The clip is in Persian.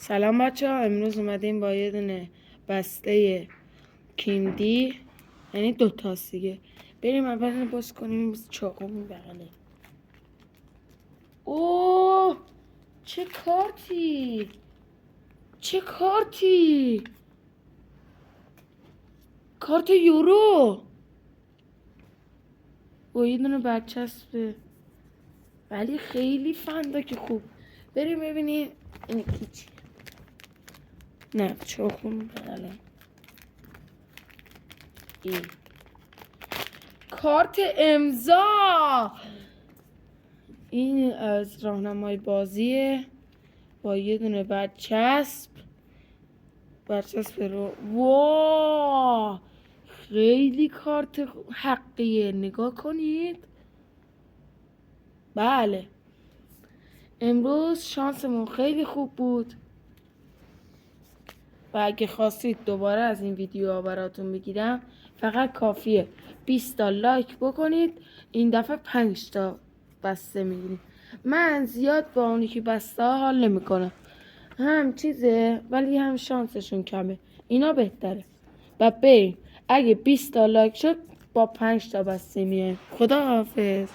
سلام بچه ها، امروز اومدیم با یه دونه بسته کیندی، یعنی 2 تاست دیگه. بریم اول اینو باز کنیم. چاقومون بغله. اوه، چه کارتی، چه کارتی، کارت یورو. و یه دونه برچسبه، ولی خیلی فندک خوب. بریم ببینیم این چی. نه، چاقومون بغله. این کارت امضا، این از راهنمای بازیه با یه دونه برچسب رو. واو، خیلی کارت حقیه، نگاه کنید. بله، امروز شانسمون خیلی خوب بود و اگه خواستید دوباره از این ویدیوها براتون بگیرم فقط کافیه 20 تا لایک بکنید. این دفعه 5 تا بسته میگیریم. من زیاد با اونی که بسته ها حال نمیکنم، هم چیزه ولی هم شانسشون کمه. اینا بهتره. و بریم اگه 20 تا لایک شد با 5 تا بسته میایم. خدا حافظ.